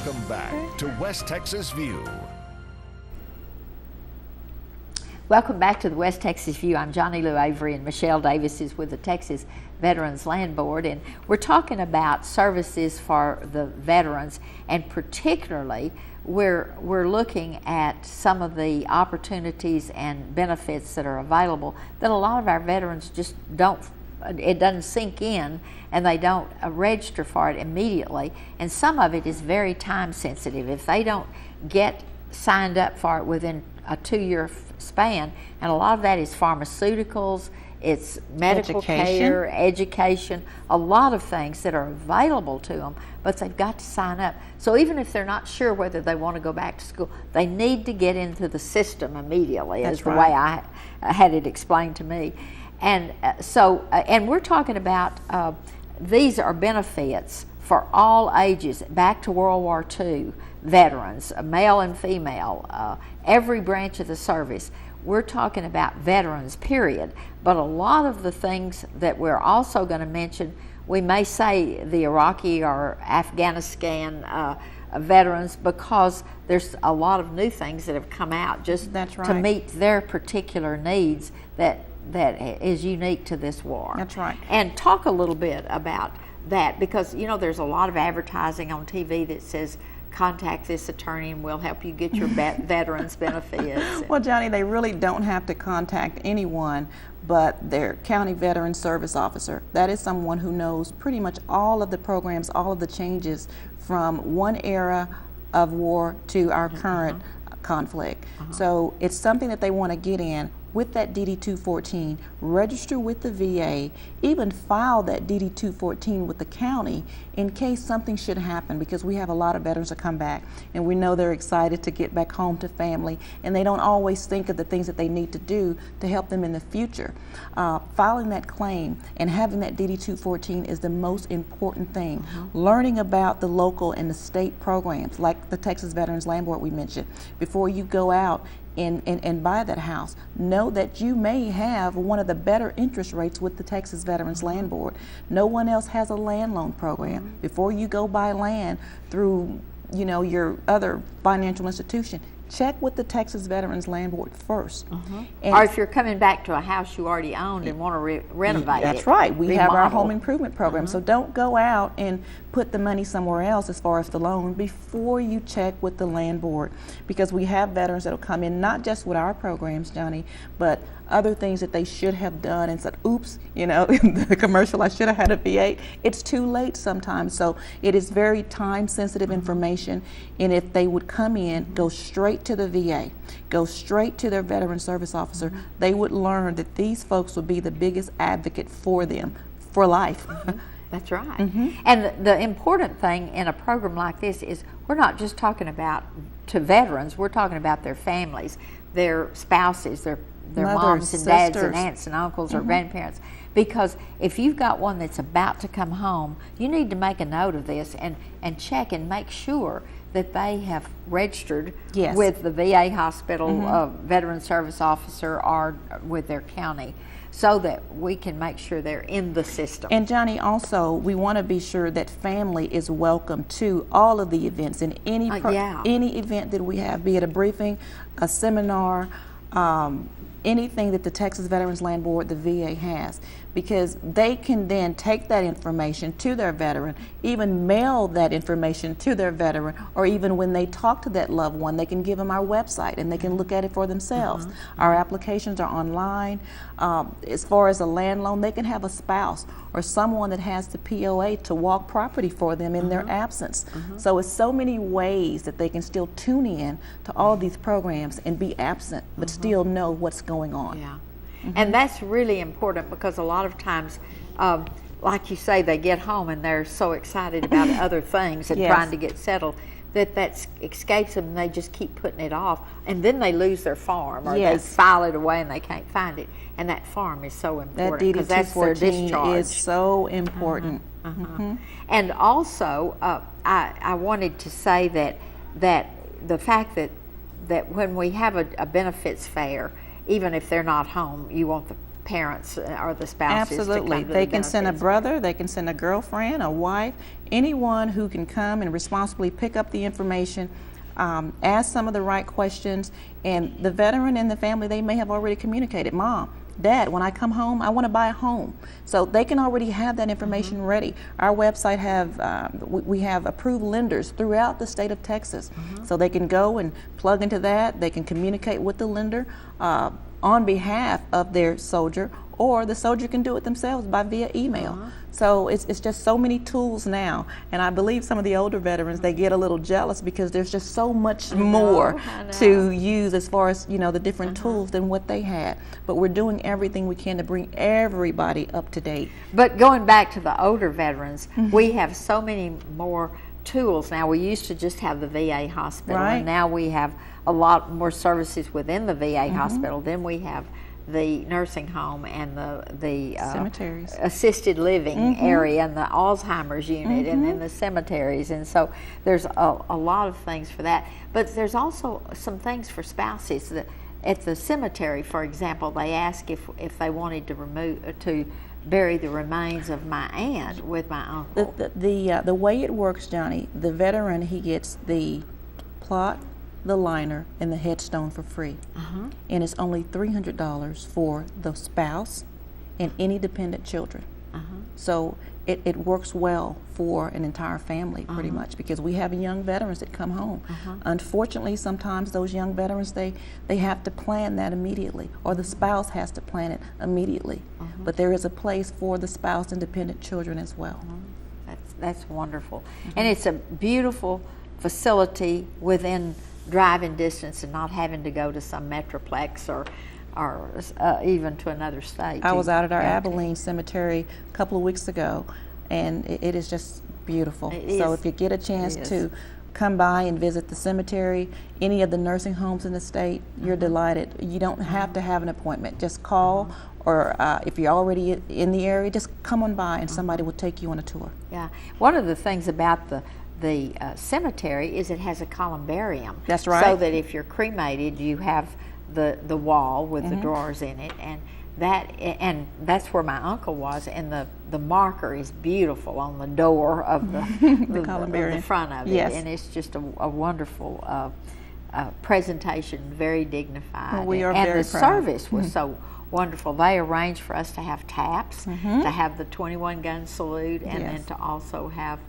Welcome back to West Texas View. Welcome back to the West Texas View. I'm Johnny Lou Avery, and Michelle Davis is with the Texas Veterans Land Board, and we're talking about services for the veterans, and particularly we're looking at some of the opportunities and benefits that are available that a lot of our veterans just don't, it doesn't sink in, and they don't register for it immediately, and some of it is very time sensitive. If they don't get signed up for it within a 2-year span, and a lot of that is pharmaceuticals, it's medical care, education, a lot of things that are available to them, but they've got to sign up. So even if they're not sure whether they want to go back to school, they need to get into the system immediately. That's the way I had it explained to me. And and we're talking about these are benefits for all ages, back to World War II veterans, male and female, every branch of the service. We're talking about veterans, period. But a lot of the things that we're also going to mention, we may say the Iraqi or Afghanistan veterans, because there's a lot of new things that have come out just to meet their particular needs that is unique to this war. That's right. And talk a little bit about that, because you know there's a lot of advertising on TV that says contact this attorney and we'll help you get your veterans benefits. Well, Johnny, they really don't have to contact anyone but their county veteran service officer. That is someone who knows pretty much all of the programs, all of the changes from one era of war to our current conflict. So it's something that they want to get in with that DD-214, register with the VA, even file that DD-214 with the county in case something should happen, because we have a lot of veterans that come back and we know they're excited to get back home to family, and they don't always think of the things that they need to do to help them in the future. Filing that claim and having that DD-214 is the most important thing. Learning about the local and the state programs like the Texas Veterans Land Board we mentioned before you go out and buy that house. Know that you may have one of the better interest rates with the Texas Veterans Land Board. No one else has a land loan program. Before you go buy land through, you know, your other financial institution, check with the Texas Veterans Land Board first. Or if you're coming back to a house you already owned and want to renovate it. That's right. We have our home improvement program. So don't go out and put the money somewhere else as far as the loan before you check with the land board, because we have veterans that will come in not just with our programs, Johnny, but other things that they should have done and said, oops, you know, the commercial, I should have had a VA. It's too late sometimes. So it is very time sensitive information, and if they would come in, go straight to the VA, go straight to their veteran service officer, they would learn that these folks will be the biggest advocate for them for life. That's right. And the important thing in a program like this is we're not just talking about to veterans, we're talking about their families, their spouses, their moms and dads and aunts and uncles or grandparents. Because if you've got one that's about to come home, you need to make a note of this and check and make sure that they have registered with the VA hospital, veteran service officer, or with their county, so that we can make sure they're in the system. And Johnny, also, we want to be sure that family is welcome to all of the events in any event that we have, be it a briefing, a seminar, anything that the Texas Veterans Land Board, the VA has, because they can then take that information to their veteran, even mail that information to their veteran, or even when they talk to that loved one, they can give them our website and they can look at it for themselves. Our applications are online. As far as a land loan, they can have a spouse or someone that has the POA to walk property for them in their absence. So it's so many ways that they can still tune in to all these programs and be absent, but still know what's going on. And that's really important, because a lot of times, like you say, they get home and they're so excited about other things and trying to get settled that escapes them, and they just keep putting it off, and then they lose their farm, or they file it away and they can't find it, and that farm is so important because that's their discharge. Is so important. And also, I wanted to say that the fact that when we have a benefits fair, even if they're not home, you want the parents or the spouses Absolutely. to come to They the can send a benefits. brother, they can send a girlfriend, a wife, anyone who can come and responsibly pick up the information, ask some of the right questions, and the veteran and the family, they may have already communicated, Mom, Dad, when I come home, I want to buy a home. So they can already have that information ready. Our website we have approved lenders throughout the state of Texas. So they can go and plug into that. They can communicate with the lender on behalf of their soldier, or the soldier can do it themselves via email. So it's just so many tools now, and I believe some of the older veterans, they get a little jealous because there's just so much more to use as far as the different tools than what they had. But we're doing everything we can to bring everybody up to date. But going back to the older veterans, we have so many more tools now. We used to just have the VA hospital, Right. and now we have a lot more services within the VA hospital. Then we have the nursing home and the Cemeteries. assisted living area and the Alzheimer's unit and then the cemeteries, and so there's a lot of things for that. But there's also some things for spouses. At the cemetery, for example, they ask if they wanted to bury the remains of my aunt with my uncle. The way it works, Johnny, the veteran, he gets the plot, the liner, and the headstone for free. And it's only $300 for the spouse and any dependent children. So it works well for an entire family pretty much, because we have young veterans that come home. Unfortunately, sometimes those young veterans, they have to plan that immediately, or the spouse has to plan it immediately. But there is a place for the spouse and dependent children as well. That's wonderful. And it's a beautiful facility within driving distance and not having to go to some metroplex or even to another state. I was out at our Abilene cemetery a couple of weeks ago, and it is just beautiful. So if you get a chance to come by and visit the cemetery, any of the nursing homes in the state, you're delighted. You don't have to have an appointment. Just call, or if you're already in the area, just come on by and somebody will take you on a tour. Yeah. One of the things about the cemetery is it has a columbarium. That's right. So that if you're cremated, you have the wall with the drawers in it, and that's where my uncle was, and the marker is beautiful on the door of the columbarium. the front of it. Yes. And it's just a wonderful presentation, very dignified. Well, we are and very the proud. service was so wonderful. They arranged for us to have taps, to have the 21 gun salute, and then to also have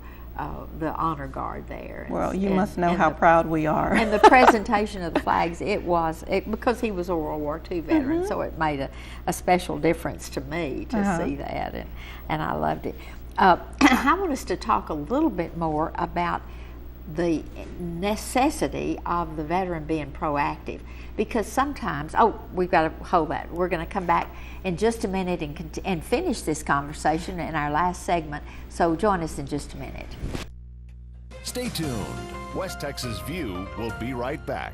the honor guard there. Well, you must know how proud we are. And the presentation of the flags, because he was a World War II veteran, so it made a special difference to me to see that, and I loved it. I want us to talk a little bit more about the necessity of the veteran being proactive, because sometimes, we've got to hold that. We're going to come back in just a minute and finish this conversation in our last segment, so join us in just a minute. Stay tuned. West Texas View will be right back.